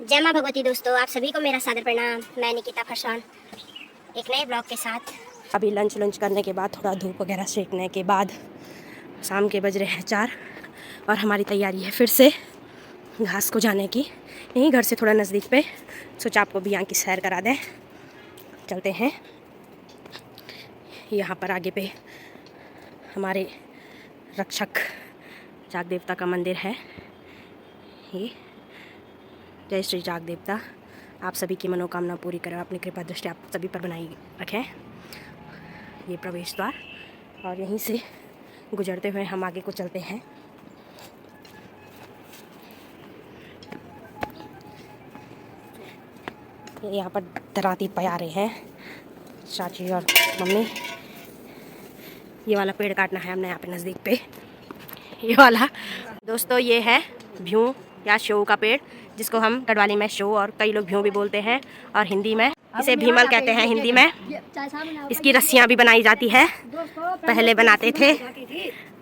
जय माँ भगवती। दोस्तों, आप सभी को मेरा सादर प्रणाम। मैं निकिता फरसान एक नए ब्लॉग के साथ। अभी लंच करने के बाद, थोड़ा धूप वगैरह सेकने के बाद शाम के बज रहे हैं 4 और हमारी तैयारी है फिर से घास को जाने की। यहीं घर से थोड़ा नज़दीक पे, सोचा आपको भी यहाँ की सैर करा दें। चलते हैं। यहाँ पर आगे पे हमारे रक्षक जाग देवता का मंदिर है। ये जय श्री जाग देवता आप सभी की मनोकामना पूरी करें, अपनी कृपा दृष्टि आप सभी पर बनाई रखें। ये प्रवेश द्वार, और यहीं से गुजरते हुए हम आगे को चलते हैं। यहाँ पर दराती पया रहे हैं चाची और मम्मी। ये वाला पेड़ काटना है हमने यहाँ पे नज़दीक पे, ये वाला। दोस्तों, ये है भ्यूं या शो का पेड़, जिसको हम गढ़वाली में शो और कई लोग भ्यूं भी बोलते हैं, और हिंदी में इसे भीमल कहते हैं। हिंदी में इसकी रस्सियाँ भी बनाई जाती है, पहले बनाते थे।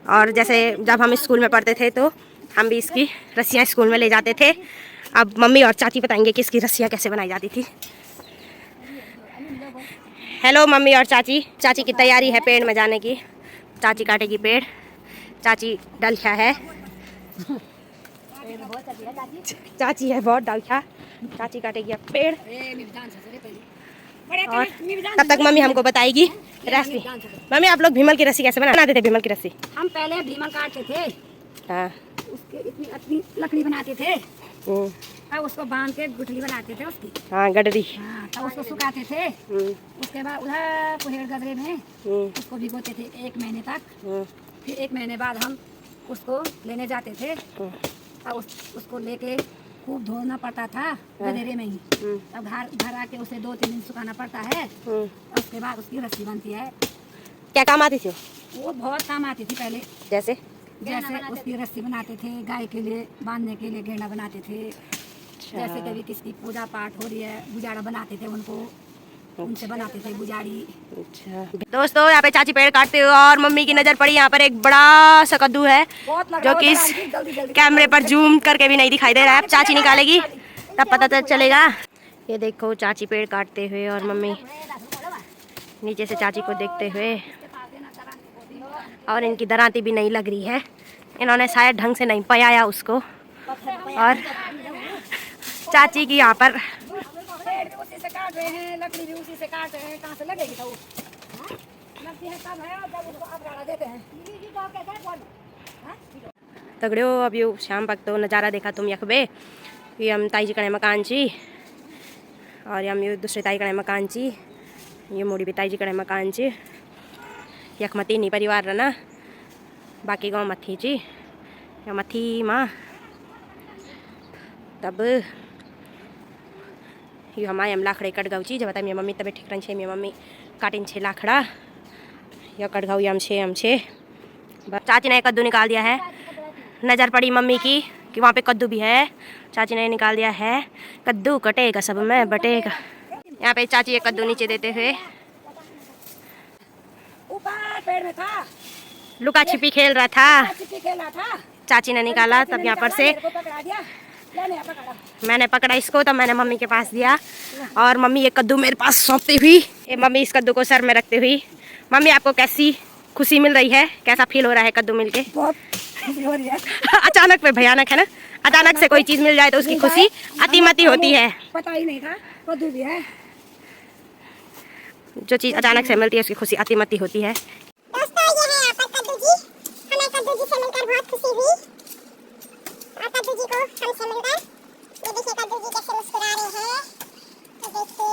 और जैसे जब हम स्कूल में पढ़ते थे तो हम भी इसकी रस्सियाँ स्कूल में ले जाते थे। अब मम्मी और चाची बताएंगे कि इसकी रस्सियाँ कैसे बनाई जाती थी। हेलो मम्मी और चाची। चाची की तैयारी है पेड़ में जाने की। चाची काटेगी पेड़। चाची डलखा है, चाची है बहुत डलखा। चाची काटेगी अब पेड़, और तब तक मम्मी हमको बताएगी रेसिपी। मम्मी, आप लोग भीमल की रस्सी कैसे बनाते थे? भीमल की रस्सी हम पहले भीमल काटते थे। हाँ, उसके इतनी लकड़ी बनाते थे, तब उसको बांध के गुठली बनाते थे उसकी। हाँ, गडरी। हाँ, तब उसको सुखाते थे। उसके बाद उधर कुहेड़ गजरे में उसको भिगोते थे 1 महीने तक। फिर 1 महीने बाद हम उसको लेने जाते थे। तब उसको लेके खूब धोना पड़ता था गधेरे में ही। तब घर आके उसे 2-3 दिन सुखाना पड़ता है। उसके बाद उसकी रस्सी बनती है। क्या काम आती थी वो बहुत काम आती थी पहले। जैसे उसकी रस्सी बनाते थे, गाय के लिए बांधने के लिए गेंडा बनाते थे। जैसे कभी किसकी पूजा पाठ हो रही है, बुजाड़ा बनाते थे उनको, उनसे बनाते थे बुजाड़ी। अच्छा दोस्तों, यहाँ पे चाची पेड़ काटते हुए और मम्मी की नज़र पड़ी। यहाँ पर एक बड़ा सा कद्दू है जो कि इस कैमरे पर जूम करके भी नहीं दिखाई दे रहा है। अब चाची निकालेगी तब पता चलेगा। ये देखो चाची पेड़ काटते हुए और मम्मी नीचे से चाची को देखते हुए। और इनकी दराती भी नहीं लग रही है, इन्होंने शायद ढंग से नहीं पयाया उसको। और चाची की यहाँ पर उसी से काट रहे हैं, लकड़ी भी उसी से काट रहे हैं। कहाँ से लगेगी तो लगती है तब है, जब उसको अपराड़ा देते हैं। तगड़े हो। अब यू शाम वक्त तो नज़ारा देखा तुम यखबे। ये हम ताई जी कड़े मकान ची, और हम यू दूसरे ताई कड़े मकान ची। ये मोड़ी भी ताई जी कड़े मकान ची। यख मती नहीं परिवार रहना, बाकी गाँव मथी ची या मथी माँ। तब यू हमारे हम लाखड़े कट गाँव ची। जब बताइए मेरी मम्मी तब ठीक रही छे। मेरी मम्मी काटिन छे लाखड़ा या कट गाँव हम छे। चाची ने कद्दू निकाल दिया है। नज़र पड़ी मम्मी की कि वहाँ पे कद्दू भी है। चाची ने निकाल दिया है। कद्दू कटेगा सब में बटेगा। यहाँ पे चाची एक कद्दू नीचे देते हुए ऊपर पेड़ में था, लुका छिपी खेल रहा था। खेल रहा था। चाची ने निकाला, तब यहाँ पर से मैंने पकड़ा इसको, तब मैंने मम्मी के पास दिया और मम्मी ये कद्दू मेरे पास सौंपती हुई। ये मम्मी इस कद्दू को सर में रखते हुई। मम्मी, आपको कैसी खुशी मिल रही है? कैसा फील हो रहा है कद्दू मिल के? बहुत खुशी हो रही है। अचानक में भयानक है ना। अचानक से कोई चीज मिल जाए तो उसकी खुशी अतिमति होती है। पता ही नहीं था कद्दू भी है। जो चीज अचानक से मिलती है उसकी खुशी अतिमति होती है। दोस्तों, ये है यहाँ पर कद्दू जी। हमें कद्दू जी से मिलकर बहुत खुशी हुई, और कद्दू जी को हमसे मिलकर ये देखिए कद्दू जी कैसे मुस्कुरा रहे हैं। ये देखिए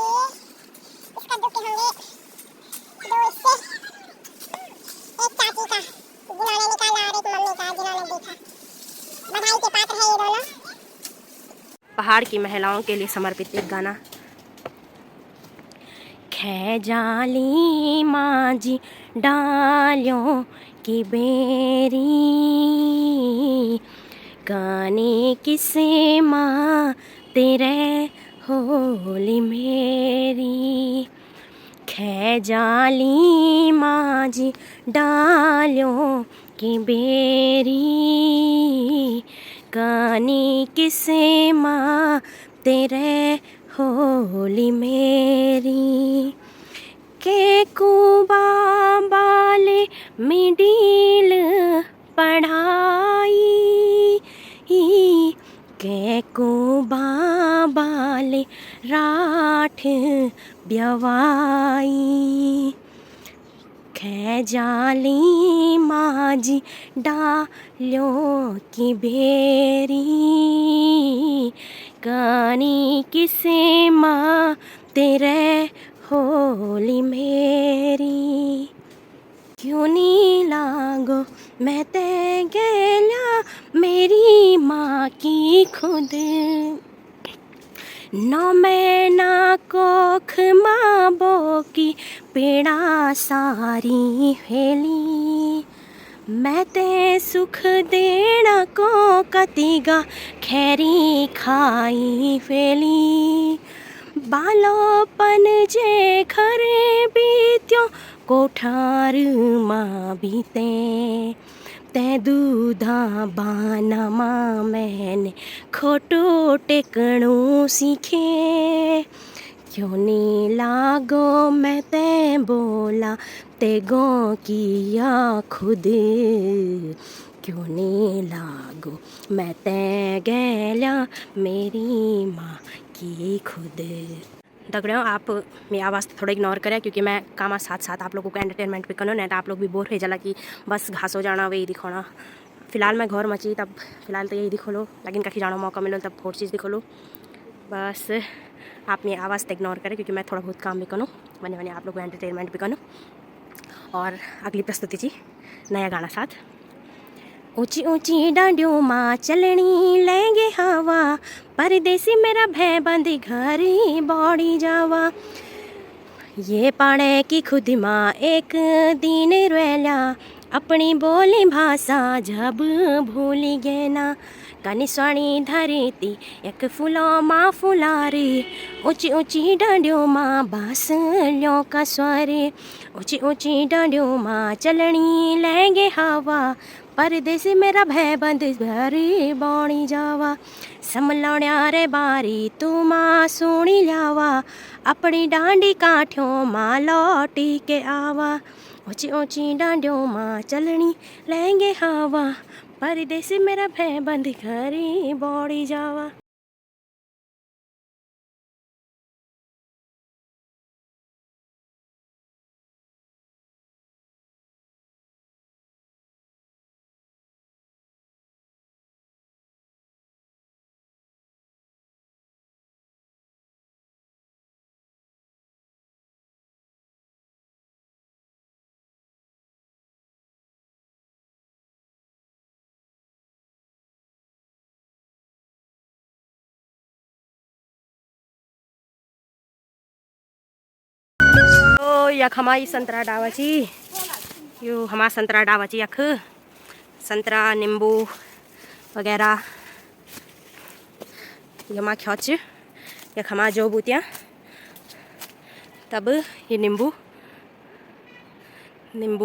इस कद्दू के होंगे 2 हिस्से, एक चाची का जिन्होंने निकाला और एक मम्मी का जिन्होंने देखा। बधाई के पात्र है ये दोनों। पहाड़ की महिलाओं के लिए समर्पित एक गाना। खे जाली माजी डालियों की बेरी, गाने किसे माँ तेरे होली मेरी। खे जाली माजी डालियों की बेरी, गाने किसे माँ तेरे होली मेरी के कुबा बाले मिडिल पढ़ाई के कुबा बाले राठ ब्यवाई खे जाली माजी डालियों की बेरी कानी किसे माँ तेरे होली मेरी क्यों नहीं लागो मैं ते गेल्या मेरी माँ की खुद नौ महीना कोख माँ बो की पीड़ा सारी हेली मैं ते सुख देना को कतिगा खैरी खाई फेली बालोपन जे खरे बीत्यो कोठार माँ बीते ते दूधा बाना माँ मैंने खोटो टेकणो सीखे क्यों नहीं लागो मैं ते बोला ते गो किया खुद क्यों नहीं लागो मैं ते गेल्या मेरी माँ की खुद। दगड़ियों आप मेरी आवाज़ थोड़ा इग्नोर करें क्योंकि मैं काम साथ साथ आप लोगों को एंटरटेनमेंट भी करूँ नहीं तो आप लोग भी बोर हो जाला कि बस घास हो जाना वही दिखाना। फिलहाल मैं घर मची तब फिलहाल तो यही दिखो लो लेकिन कहीं जाना मौका मिलो तब और चीज़ दिखो लो। बस आप मेरी आवाज़ तो इग्नोर करें क्योंकि मैं थोड़ा बहुत काम भी करूँ बने बने आप लोग को एंटरटेनमेंट भी करूँ। और अगली प्रस्तुति जी नया गाना साथ ऊंची ऊंची डांडियों माँ चलनी लेंगे हवा परदेसी मेरा भय बंदी घरी बौड़ी जावा ये पाड़े की खुद माँ एक दिन रेला अपनी बोली भाषा जब भूली गे ना कनिस्वाणी धरती एक फूलों माँ फुलारी ऊंची ऊंची डांडियों माँ बांसुरियों का स्वर ऊंची ऊंची डांडियों माँ चलनी लेंगे हवा परदेसी मेरा भय बंद भरी बौणी जावा समलौण्या रे बारी तू माँ सुनी लावा अपनी डांडी काठियों माँ लौटी के आवा ऊंची ऊंची डांडियों माँ चलनी लेंगे हवा परदेसी मेरा भय बंद घरी बौड़ी जावा। यख हमारी संतरा डावाची यो हमारा संतरा डावाची यख संतरा नींबू वगैरह ये हमारा ख्योच यख हमारा जो बूतियाँ तब ये नींबू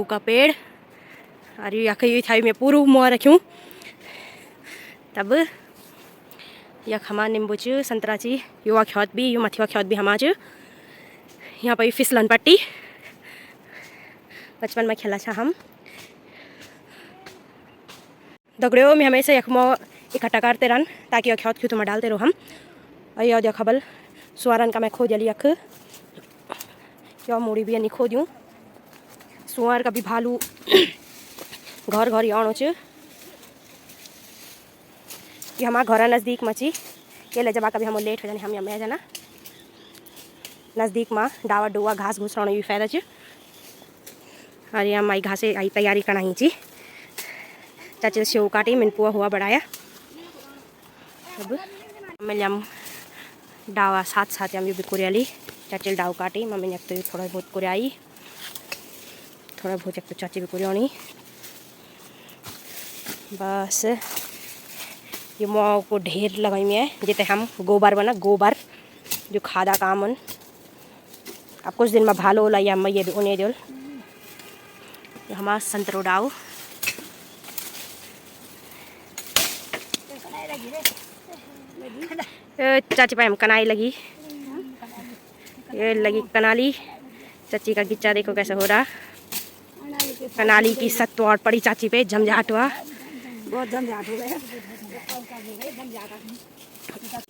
का पेड़ और यख ये थाई में पूरू मुँह रखूँ तब यख हमारा नींबू च संतरा ची युवा ख्योत भी यू मथिवा ख्योत भी हमारा च यहाँ पर फिसलन पट्टी बचपन में खेला था हम दगड़ियों में हमेशा यखमो इकट्ठा करते रन ताकि यह ख्योत ख्यूत में डालते रहो हम और यह खबल सुअरन का मैं खो जली यख यो मूड़ी भी नहीं खो दूँ सुअर का भी भालू घर घर आनो च ये हमारा घर नज़दीक में ची ये ले जब कभी हम लेट हो जाने हम यहाँ जाना नज़दीक में डावा डुआ घास घूस रहने भी फायदा च और यहाँ माई घासे आई तैयारी करना ही ची चाचे सेव काटी मैंने पुआ हुआ बढ़ाया अब मैं हम डावा साथ साथ हम भी कुरियाली चाचे डाव काटी मम्मी ने तो थोड़ा बहुत कुरियाई थोड़ा बहुत एक तो चाची भी कुरियानी बस ये मुँह को ढेर लगाई में है जिते हम गोबर बना गोबर जो खादा कामन अब कुछ दिन में भालो ला या मैं ये भी उन्हें दो हमारा संतरो डाव चाची पे हम कनाई लगी, ये लगी कनाली। चाची का गिच्चा देखो कैसे हो रहा। कनाली की सत्तौड़ पड़ी चाची पे, झमझाट हुआ, बहुत झंझाट हो गया।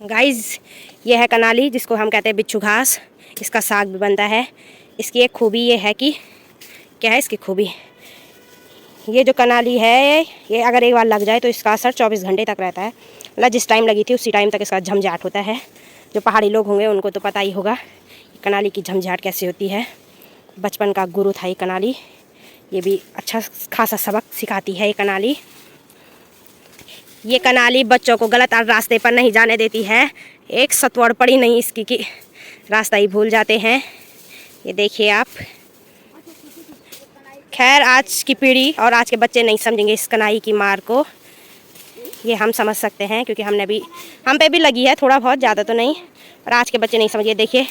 गाइज ये है कनाली जिसको हम कहते हैं बिच्छू घास। इसका साग भी बनता है। इसकी एक खूबी ये है कि क्या है इसकी खूबी, ये जो कनाली है ये अगर एक बार लग जाए तो इसका असर 24 घंटे तक रहता है। मतलब जिस टाइम लगी थी उसी टाइम तक इसका झमझाट होता है। जो पहाड़ी लोग होंगे उनको तो पता ही होगा कनाली की झमझाट कैसे होती है। बचपन का गुरु था ये कनाली, ये भी अच्छा खासा सबक सिखाती है ये कनाली। ये कनाली बच्चों को गलत रास्ते पर नहीं जाने देती है। एक सतवड़ पड़ी नहीं इसकी कि रास्ता ही भूल जाते हैं। ये देखिए आप। खैर आज की पीढ़ी और आज के बच्चे नहीं समझेंगे इस कनाई की मार को, ये हम समझ सकते हैं क्योंकि हम पे भी लगी है थोड़ा बहुत, ज़्यादा तो नहीं। और आज के बच्चे नहीं समझिए। देखिए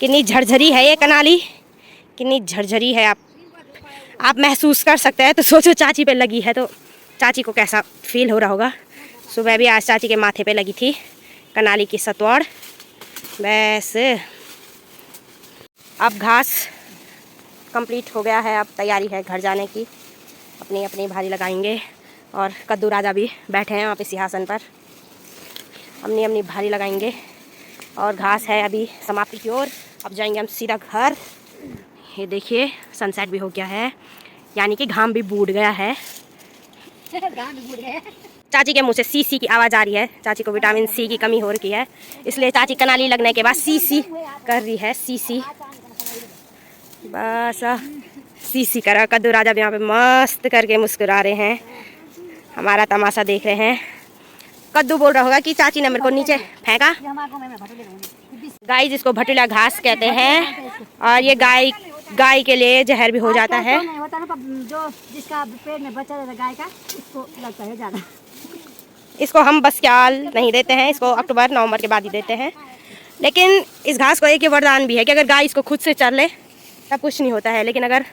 कितनी झरझरी है ये कनाली, कितनी झरझरी है। आप महसूस कर सकते हैं। तो सोचो चाची पे लगी है तो चाची को कैसा फील हो रहा होगा। सुबह भी आज चाची के माथे पे लगी थी कनाली की सतवड़। बस अब घास कंप्लीट हो गया है, अब तैयारी है घर जाने की। अपनी अपनी भारी लगाएंगे और कद्दू राजा भी बैठे हैं वहाँ पे सिंहासन पर, अपनी अपनी भारी लगाएंगे। और घास है अभी समाप्ति की ओर। अब जाएंगे हम सीधा घर। ये देखिए सनसेट भी हो गया है, यानी कि घाम भी बूढ़ गया है। चाची के मुंह से सी सी की आवाज़ आ रही है। चाची को विटामिन सी की कमी हो रही है, इसलिए चाची कनाली लगने के बाद सी सी कर रही है। सी सी बस सी सी करा। कद्दू राजा भी यहाँ पे मस्त करके मुस्कुरा रहे हैं, हमारा तमाशा देख रहे हैं। कद्दू बोल रहा होगा कि चाची ने मेरे को नीचे फेंका। गाय जिसको भटूला घास कहते हैं, और ये गाय के लिए जहर भी हो जाता है। होता है जो जिसका पेट में बच्चा रहता है गाय का, इसको लगता है ज़्यादा। इसको हम बस ख्याल नहीं देते हैं, इसको अक्टूबर नवंबर के बाद ही देते हैं। लेकिन इस घास को एक ही वरदान भी है कि अगर गाय इसको खुद से चर ले तब कुछ नहीं होता है, लेकिन अगर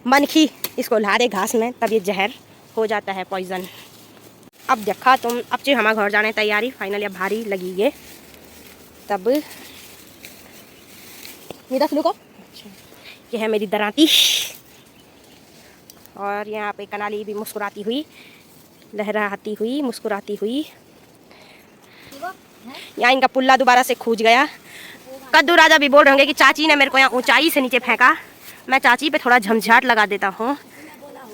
मनखी इसको ला दे घास में तब ये जहर हो जाता है, पॉइजन। अब देखा तुम, अब जो हमारे घर जाने तैयारी फाइनली अब भारी लगी है। तब ये को ये है मेरी दराती, और यहाँ पे कनाली भी मुस्कुराती हुई, लहराती हुई, मुस्कुराती हुई। यहाँ इनका पुल्ला दोबारा से खूंच गया। कद्दू राजा भी बोल रहे होंगे कि चाची ने मेरे को यहाँ ऊंचाई से नीचे फेंका। मैं चाची पे थोड़ा झमझाट लगा देता हूँ।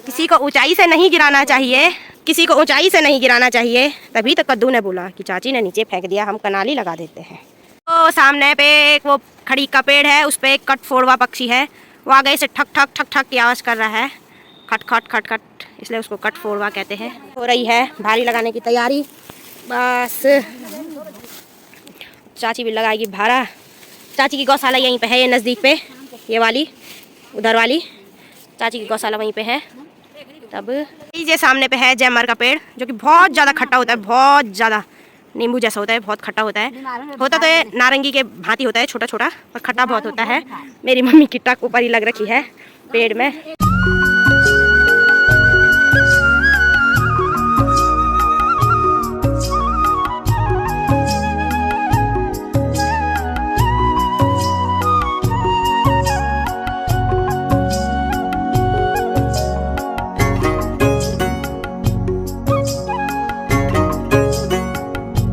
किसी को ऊंचाई से नहीं गिराना चाहिए, किसी को ऊंचाई से नहीं गिराना चाहिए। तभी तो कद्दू ने बोला कि चाची ने नीचे फेंक दिया, हम कनाली लगा देते हैं। तो सामने पे एक वो खड़ी का पेड़ है, उस पर एक कटफोड़वा पक्षी है, वो आगे से ठक ठक ठक ठक की आवाज़ कर रहा है, खट खट खट खट, इसलिए उसको कटफोड़वा कहते हैं। हो रही है भारी लगाने की तैयारी। बस चाची भी लगाएगी भारा। चाची की गौशाला यहीं पे है, ये नज़दीक पे, ये वाली उधर वाली चाची की गौशाला वहीं पे है। तब ये सामने पे है जयमर का पेड़, जो कि बहुत ज़्यादा खट्टा होता है, बहुत ज़्यादा नींबू जैसा होता है, बहुत खट्टा होता है। होता तो ये नारंगी के भांति होता है, छोटा छोटा, और खट्टा बहुत होता है। मेरी मम्मी की टक ऊपर ही लग रखी है पेड़ में।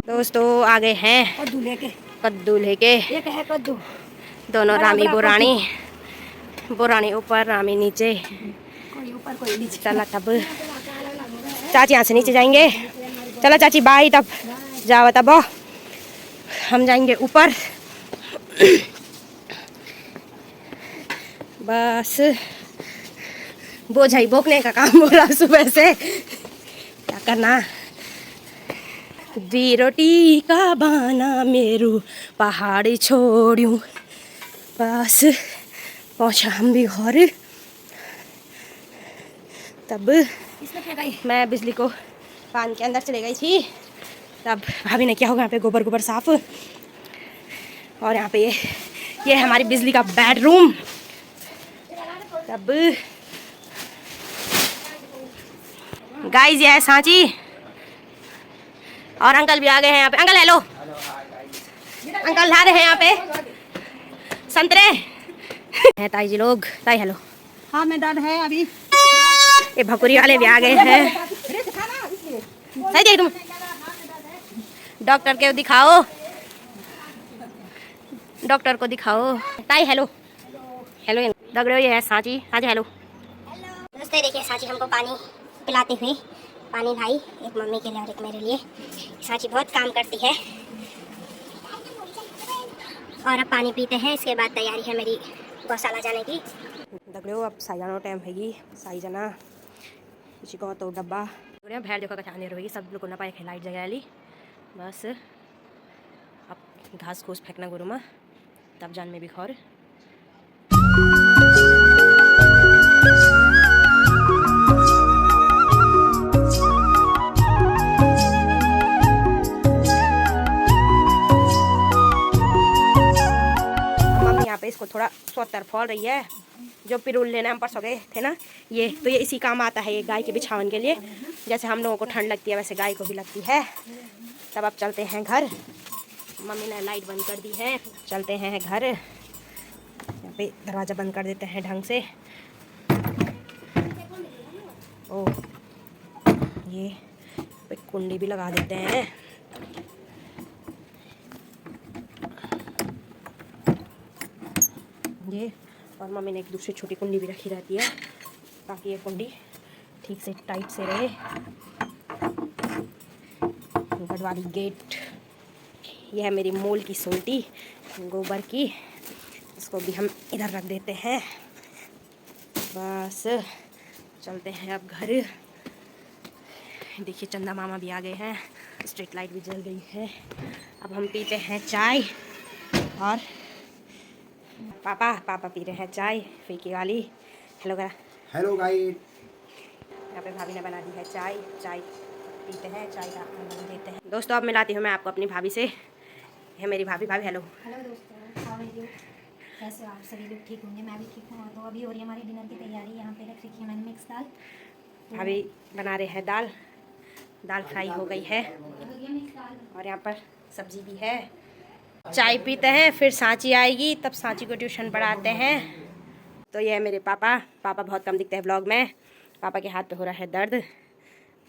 दोस्तों आ गए हैं कद्दू लेके। एक है कद्दू, दोनों रामी बोरानी, बोरानी ऊपर रामी नीचे। कोई ऊपर कोई नीचे। चला तब चाची यहाँ से नीचे जाएंगे। चला चाची बाई, तब जाओ तब हम जाएंगे ऊपर। बस बोझाई बोकने का काम हो रहा सुबह से, क्या करना। दी रोटी का बाना मेरू पहाड़ी छोड़ूं। बस पहुँचा हम भी घर। तब मैं बिजली को पान के अंदर चले गई थी। तब भाभी ने क्या होगा यहाँ पे गोबर गोबर साफ, और यहाँ पे ये है हमारी बिजली का बेडरूम। तब गाइस ये है सांची, और अंकल भी आ गए हैं यहाँ पे। अंकल हेलो, अंकल ला रहे हैं यहाँ पे संतरे हैं। ताई जी लोग, ताई हेलो। हाँ में दर्द है अभी। ये भकुरी वाले भी आ गए हैं। सही देख तुम डॉक्टर के दिखाओ, डॉक्टर को दिखाओ। ताई हेलो हेलो। दगड़ो ये है सांची, सांची हेलो। दोस्तों देखिए सांची हमको पानी पिलाते हुए, पानी लाई एक मम्मी के लिए और एक मेरे लिए। सांची बहुत काम करती है। और अब पानी पीते हैं, इसके बाद तैयारी है मेरी गौशाला जाने की। दगड़ो अब साई जानो टाइम हैगी, साई जाना इसी को तो डब्बा भैर देखो कचाने रहेगी सब लोग ना पाए लाइट जगह ली। बस अब घास फूस फेंकना गुरु में तब जान में भी खौर। यहाँ पे इसको थोड़ा सोतर फॉल रही है। जो पिरूल लेना हम परसों गए थे ना, ये तो ये इसी काम आता है, ये गाय के बिछावन के लिए। जैसे हम लोगों को ठंड लगती है वैसे गाय को भी लगती है। तब अब चलते हैं घर। मम्मी ने लाइट बंद कर दी है, चलते हैं घर। यहाँ पे दरवाज़ा बंद कर देते हैं ढंग से। ओ ये कुंडी भी लगा देते हैं। ये और मम्मी ने एक दूसरी छोटी कुंडी भी रखी रहती है ताकि ये कुंडी ठीक से टाइट से रहे। गढ़वाली गेट। यह है मेरी मोल की सोल्टी गोबर की, इसको भी हम इधर रख देते हैं। बस चलते हैं अब घर। देखिए चंदा मामा भी आ गए हैं, स्ट्रीट लाइट भी जल गई है। अब हम पीते हैं चाय और पापा पी रहे हैं चाय फीकी वाली। हेलो करा। Hello guide. यहाँ पे भाभी ने बना दी है चाय, चाय पीते हैं, चाय का आनंद देते हैं। दोस्तों अब मिलाती हूँ मैं आपको अपनी भाभी से। है मेरी भाभी। भाभी हेलो। हेलो दोस्तों, हाउ आर यू? कैसे हो आप सभी लोग? ठीक होंगे, मैं भी ठीक हूँ। तो अभी हो रही है हमारी डिनर की तैयारी। यहाँ पे रख रखी है मैंने मिक्स दाल। भाभी बना रहे हैं दाल, दाल फ्राई हो गई है मिक्स दाल। और यहाँ पर सब्जी भी है। चाय पीते हैं, फिर सांची आएगी, तब सांची को ट्यूशन पढ़ाते हैं। तो ये है मेरे पापा। पापा बहुत कम दिखते हैं ब्लॉग में, पापा के हाथ पे हो रहा है दर्द।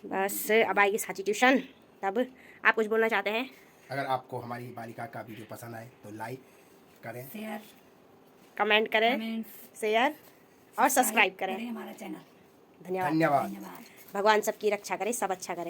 बस अब आएगी सांची ट्यूशन, तब आप कुछ बोलना चाहते हैं? अगर आपको हमारी बालिका का वीडियो पसंद आए तो लाइक करें, शेयर कमेंट करें, शेयर और सब्सक्राइब करें। हमारा चैनल। धन्यवाद। धन्यवाद। भगवान सबकी रक्षा करे, सब अच्छा करे।